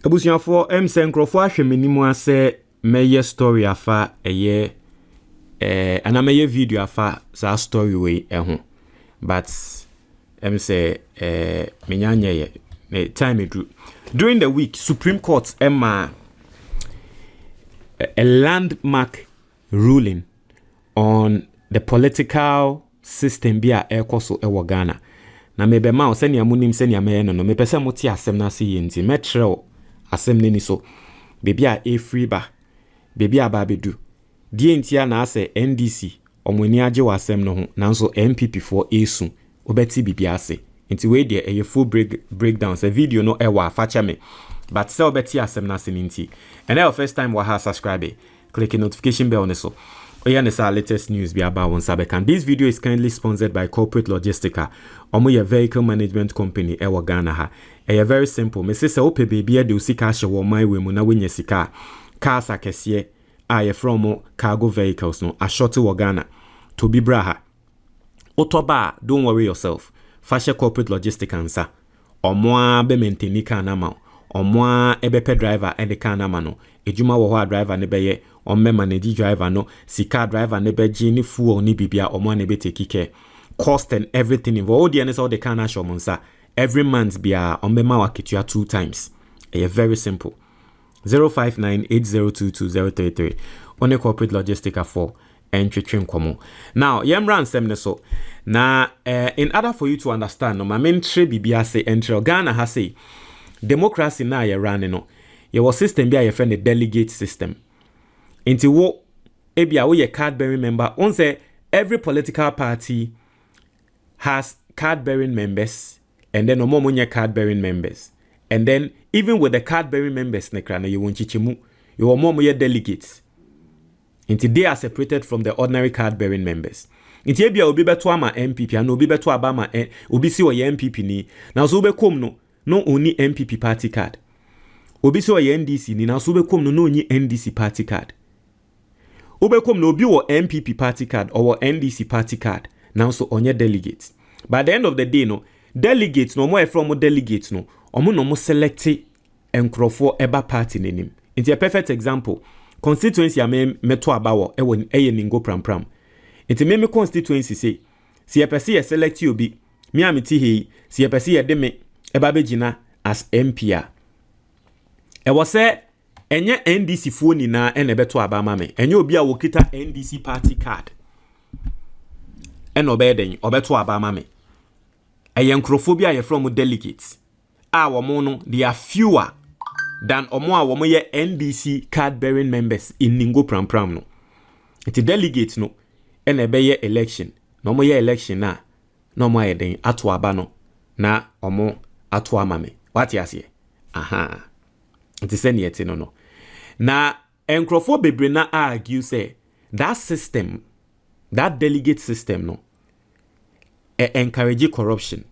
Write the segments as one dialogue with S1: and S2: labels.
S1: Abusuafo nkrofo ahwe menimu ase meye story afa ana meye video afa sa story we ho but say menyanye ye time during the week Supreme Court a landmark ruling on the political system bia ekoso ewo Ghana na mebema o senia munim senia me no mepese moti asem na se yenti metreo asem neni so bebia free ba bebia ba bedu die ntia na ase NDC omwani age wasem no ho nanso NPP for esu obeti bibia ase nti we de a full breakdown se video no ewa facha me but se obeti asem na se nti and our first time wa ha subscribe click the notification bell on so this our latest news be about one Sabekan. This video is kindly sponsored by Corporate Logistica. Omo your vehicle management company ewa Ghana ha. Very simple. Me say ope baby de usika hye wo my we mu na wenye sika. Cars akese a from cargo vehicles no a short wo Ghana. To be braha. Otoba, don't worry yourself. Fashe Corporate Logistica nsa. Omo be maintain car na ma. Omo ebepe driver and the car na ma no. Ejuma wo ho driver ne beye omme manage driver no sika driver ne beji ni fuel ni bibia omo ne be take care cost and everything involved all the kind of shomunsa every month bia omme ma waketua 2 times very simple 0598022033 on a Corporate Logistica 4 entry komo now yemran sem ne so na in order for you to understand no my main tre bibia say entry Ghana ha say democracy na ye run no your system bia ye friend the delegate system. Inti wo ebia we card bearing member. On say every political party has card bearing members, and then omo card bearing members, and then even with the card bearing members nekrana you won chichimu you omo delegates. Inti they are separated from the ordinary card bearing members. Inti ebia obi beto ama NPP and obi beto abama obi si oye NPP ni na so be kom no only NPP party card. Obi si oye NDC ni na so be kom no only NDC party card. Ubekom no bi wo NPP party card or NDC party card now so onye delegates. By the end of the day no delegates no more from delegates no omo no mo select enkrofo eba party nenim. It's a perfect example. Constituency ya meto abawo ewo eye ningo pram. It's me constituency say si ye pese ye select obi me amiti he si ye pese ye de me eba begina as MP. Ewo say enye NDC phone na ene beto abama me enye obi a wokita NDC party card ene obeden obeto abama me eyenkrofobia ye from delegates a womo no they are fewer than omo a womo ye NDC card bearing members in ningo pram no it delegate no ene be ye election no mo ye election na no mo ayeden ato aba no na omo ato amame what yase aha it is any no. Na enkrofo bebre na argue say that system, that delegate system no, encourage corruption.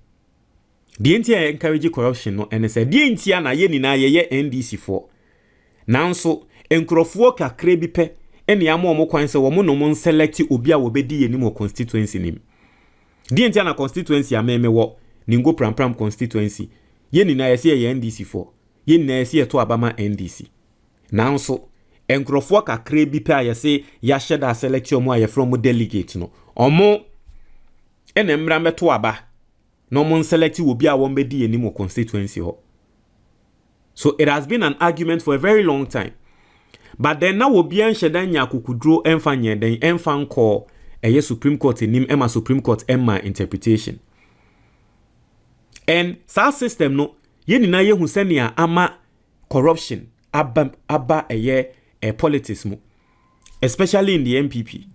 S1: The entire encourage corruption no, and say the entire na ye ni na ye NDC for. Nanso enkrofo kakre bi pe ene ya mo kwan se wo mo no mo select obi a wo bedi ye ni mo constituency nim. The entire na constituency ameme wo ningo pram constituency. Ye ni na ye se ye NDC for. Ye ni na ye se to abama NDC. Nanso enkrofo kakre bi pa ya se ya sheda selection mo aye from delegate no omo ene mra meto aba no mo select obi a won bedi eni mo constituency ho. So it has been an argument for a very long time, but then now obi an sheda nya kokudro emfa nye den emfa nko eye Supreme Court nim ema Supreme Court emma interpretation and sa system no ye ni na ye hu senia ama corruption abba politics mu, especially in the NPP.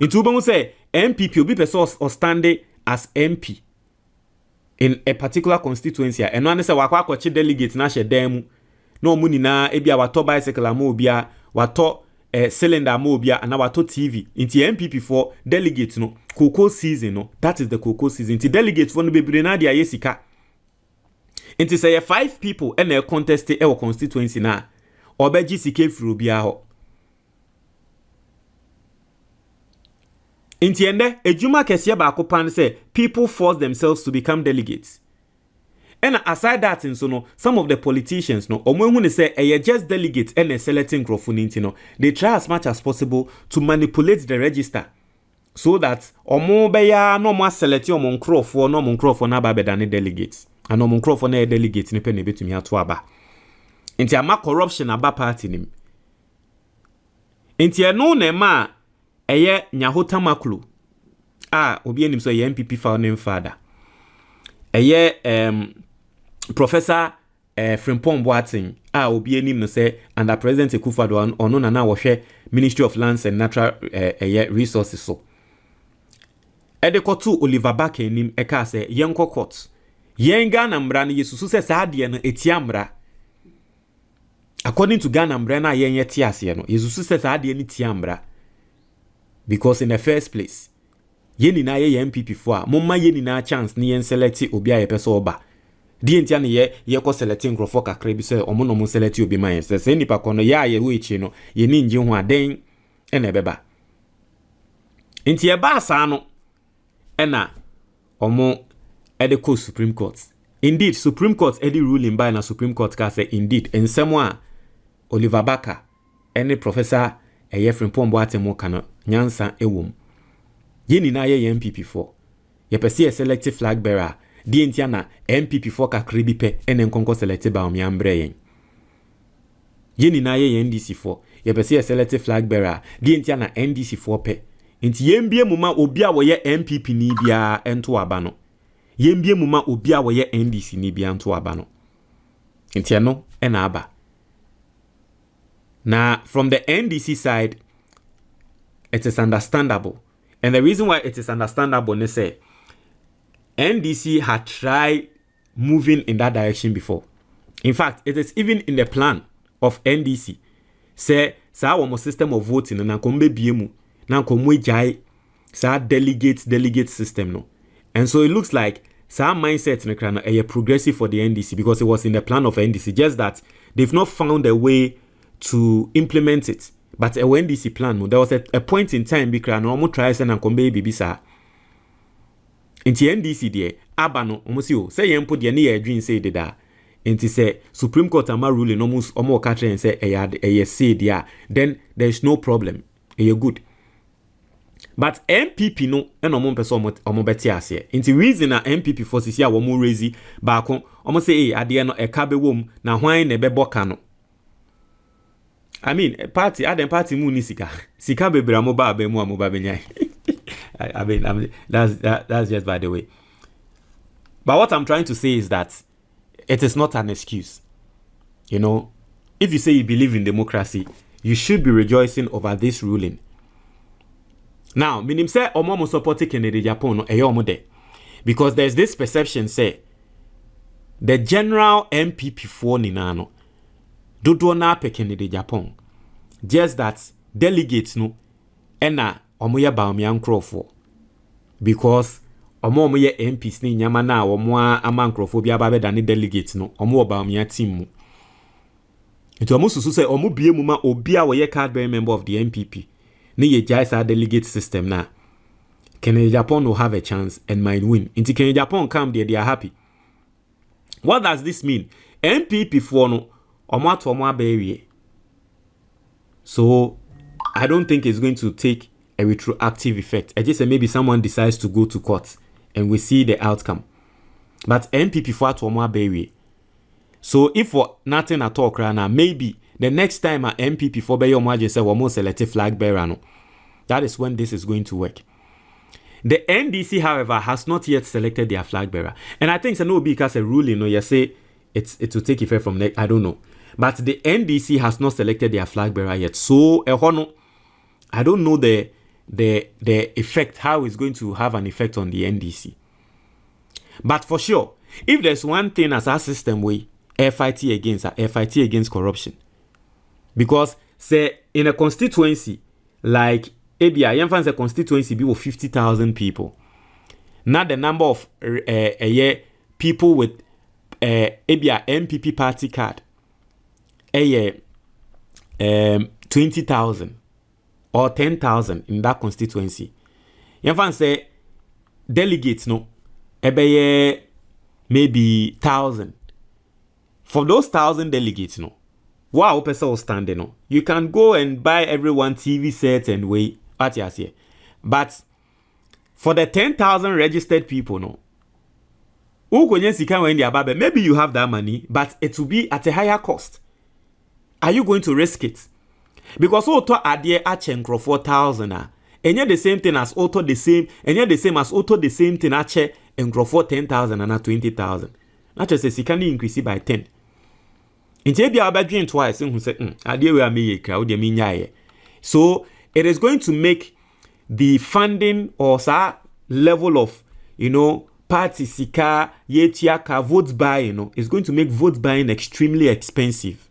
S1: It will say NPP will be person or standing as MP in a particular constituency, and one say wakwachi delegate na she dem no muni na ebia wato bicycle amobia wato cylinder amobia and wato TV into NPP for delegate no cocoa season no, that is the cocoa season. Into delegate for no be na dia yesika. Into say 5 people and a contest e constituency na obeji sike furu bia ho. Intiende ejuma kese ba akopan say people force themselves to become delegates. And aside that, in so no, some of the politicians no, when they say just delegate and selecting crofuni, no, they try as much as possible to manipulate the register so that omo beya no more select omo crofo na ba beda ne delegates. And omo crofo na delegates ni pe ne betumi ato aba. Inti ama corruption aba party nim. Inti no na ma Nyahota Makulu. Obi enim so NPP founding father. Professor Frimpong Boateng. Obi enim no say under President Akufo-Addo ono na wohwe Ministry of Lands and Natural Resources so. Kotu Oliver Baka enim eka say yenko court. Yen Ghana mbra no yesusu se saade no etia mbra. According to Ghana mbra na yen yeti ase no yesusu se saade no tia mbra. Because in the first place, yeni na ye NPP for momma yeni na chance ni yen select obi a yepeso oba. Di entia ne ye ko selecting grofo kakra bi se omo no mo select obi man se nipa kono ya ye we chi no ye ni nje ho aden ena beba. Enti e ba sa no ena omo edeko Supreme Court. Indeed, Supreme Court edi ruling by na Supreme Court ka say indeed ensemo a Oliver Baka ene Professor Frimpong Boateng mo kana nyansa ewom. Yeni na ye NPP for. Ye pesi a selective flag bearer. Di entia na NPP for ka kribi pe ene nkonko selective ba omi ambre yen. Yeni na ye NDC for. Ye pesi a selective flag bearer. Di entia na NDC for pe. Inti yembie muma obi a wo ye NPP ni bia ento aba no. Yembie muma obi a wo ye NDC ni bia ento aba no. Inti no ena aba. Now, from the NDC side, it is understandable. And the reason why it is understandable is say NDC had tried moving in that direction before. In fact, it is even in the plan of NDC. Say, our system of voting and kombe biemu na komwe jai sa delegate system no. And so it looks like some mindset na a progressive for the NDC because it was in the plan of NDC. Just that they've not found a way to implement it. But a NDC plan, there was a point in time because no more tries and kombe bibisa. Inti NDC de abano omosio say yen put the near dream say da. Inti say Supreme Court ama ruling almost omo catch and say a say dia. Then there's no problem. You good. But MPP no and omo person omo beti ase. Inti reason na MPP for sisi a womo raise back omo say ade no e ka be wom na hwan na be boka no. I mean, party mu ni sika bebra mo ba be mu amoba benyai. I mean, that's just by the way. But what I'm trying to say is that it is not an excuse. You know, if you say you believe in democracy, you should be rejoicing over this ruling. Now, minim say omo mo support Kennedy Japan no eyo de, because there's this perception say the general MPP for ninano dodo na pe Kennedy Japan. Just that delegates no ena omo ye ba omo yankrofo because omo ye MPs ni nyama na omo ama nkrofo bia ba be da ne delegates no omo ba omo ya team mu. Ito omo susu say omo bie mu ma obi a we card bearing member of the NPP ne ye jaisa delegate system na Kennedy Japan will have a chance and might win. Inti Kennedy Japan come there, they are happy. What does this mean? NPP for no omo to omo abewie. So I don't think it's going to take a retroactive effect. I just say maybe someone decides to go to court and we see the outcome. But NPP for to omo abewie. So if for nothing at all, maybe the next time a MPP for be omo aje say omo select flag bearer no. That is when this is going to work. The NDC, however, has not yet selected their flag bearer. And I think it's no because a ruling, you say it will take effect from next, I don't know. But the NDC has not selected their flag bearer yet. So, I don't know the effect, how it's going to have an effect on the NDC. But for sure, if there's one thing as our system way, FIT against corruption. Because, say, in a constituency, like, ABI, a constituency be with 50,000 people. Not the number of people with ABI MPP party card. 20,000 or 10,000 in that constituency. Say delegates no. maybe 1,000. For those 1,000 delegates, no, wow, person standing, no, you can go and buy everyone TV sets and wait. What you say? But for the 10,000 registered people, no, maybe you have that money, but it will be at a higher cost. Are you going to risk it? Because auto adie ache for 4,000, and yet the same thing as auto the same, and yet the same as auto the same thing ache and for 10,000 and 20,000. Not just say can increase it by 10. Instead, be about doing twice. Who said, "Idea we are me crowd so it is going to make the funding or level of party sika yetiaka vote buying is going to make vote buying extremely expensive.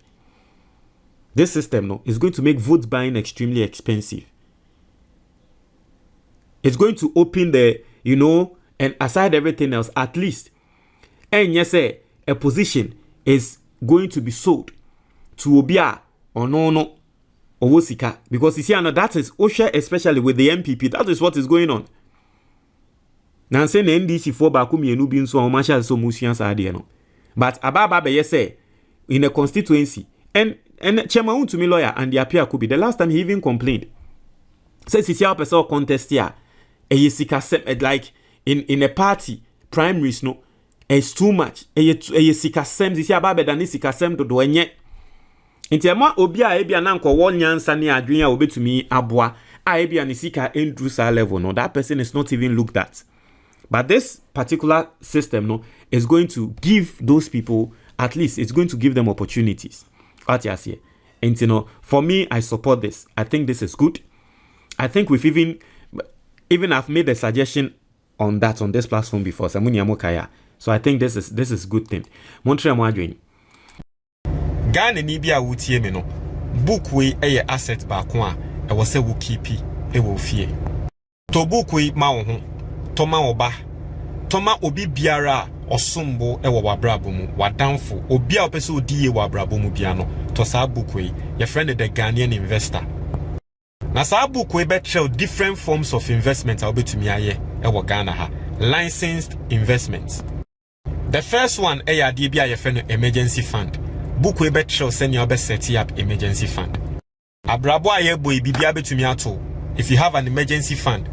S1: This system is going to make vote buying extremely expensive. It's going to open the and aside everything else, at least, and yes, a position is going to be sold to Obia or no Owosika, because you see, that is Osha, especially with the NPP. That is what is going on. Now, saying NDC for Bakumi and Ubin so much as so Musians are there. But Ababa say in a constituency, and Chairman to me lawyer and the appear could be the last time he even complained. Says he see a person contest here, like in a party primaries no. It's too much. Sikasem this year babe than sikasem to do enye. Inti ama obi a ebia na nko won nyansa ne adwen a obetumi aboa a ebia ne sika endru sa level no, that person is not even looked at. But this particular system is going to give those people, at least it's going to give them opportunities. What you say? And for me, I support this. I think this is good. I think we've even I've made a suggestion on this platform before. So I think this is good thing. Montreal Madrid. Ghana ni bia wutie me no. Book we eye asset ba ko a e wo se wo keep e wo fie. To book we ma wo ho. To ma oba. To ma obi biara osombo e wo wabrabo mu. Wadamfo obi a opese odi ye wabrabo mu bia no. To sa book we your friend the Ghanaian investor. Na sa book we be trail different forms of investment a obetumi aye e wo Ghana ha. Licensed investments. The first one is a emergency fund. Book we bet show send you set up emergency fund. Abrabo aye boy bibia betumi ato. If you have an emergency fund,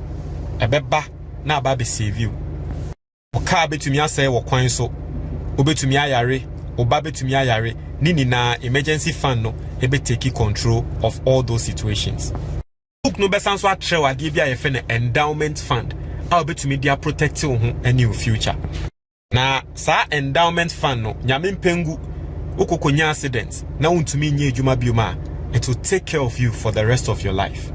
S1: a beba na baby save you. Oka betumi ase wo kwan so. Obetumi ayare, oba betumi ayare. Nini na emergency fund no ebe take control of all those situations. Book no besan so atrewa ade bia ye endowment fund. How betumi dia protect you in your future. Na sa endowment fund no nyame mpengu okokonya accident na untumi nye adwuma bioma, it will take care of you for the rest of your life.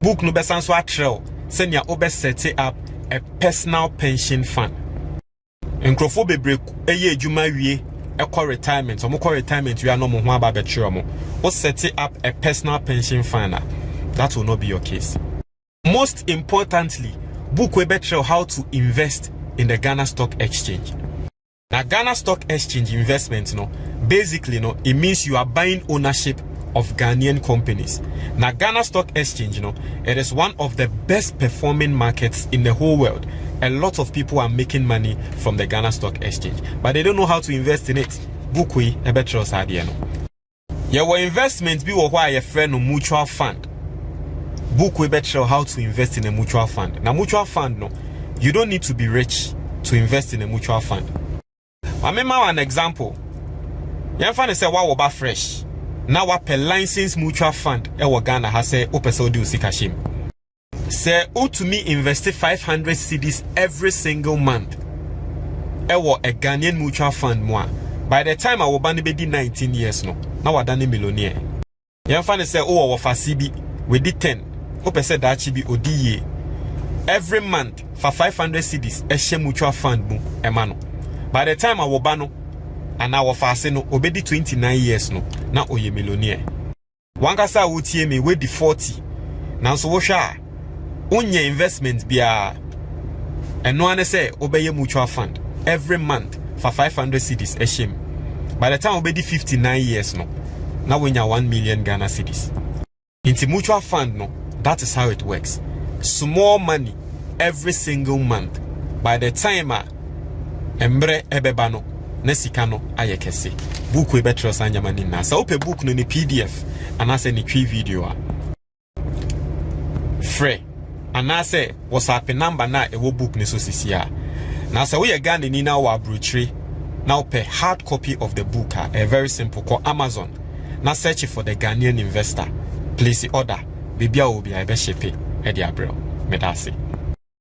S1: Book no besan so atrel senya obe set up a personal pension fund. Enkrofo bebre eye adwuma wie ekọ retirement omukọ retirement we are no mo ho aba betro mo o set up a personal pension fund. That will not be your case. Most importantly, book we betro how to invest in the Ghana Stock Exchange. Now, Ghana Stock Exchange investment, basically, it means you are buying ownership of Ghanaian companies. Now, Ghana Stock Exchange, it is one of the best performing markets in the whole world. A lot of people are making money from the Ghana Stock Exchange, but they don't know how to invest in it. Book we a better idea. Your investment be why a friend mutual fund. Book we better how to invest in a mutual fund. Now, mutual fund, you don't need to be rich to invest in a mutual fund. I remember an example. You find say wa oba fresh. Now what per license mutual fund e Ghana has say opese odi usikashim. Say o to me invest 500 cedis every single month. E a Ghanaian mutual fund mo. By the time I will be 19 years no. Now I done a millionaire. You find say o for CB we did 10. Opese that chibi odi every month for 500 cedis a mutual fund boom emano. By the time I will bano and I will fast no obedi 29 years no na oye millionaire. Wankasa utie me we di 40. Now so wosha unye investment bia and no one say obeye mutual fund every month for 500 cedis a shame. By the time obedi 59 years no now when you 1 million Ghana cedis. Into mutual fund no, that is how it works. Small money every single month. By the time embre ebeba no na sika no aye kese book we betro san nyamani na sa ope book no ni PDF anase ni twi video a free anase WhatsApp number na ewo book ni so sisia na sa we Ghana ni na wa brochire na ope hard copy of the book a very simple call Amazon na search for the Ghanaian investor place the order bibia obi a be ship e dia bro medase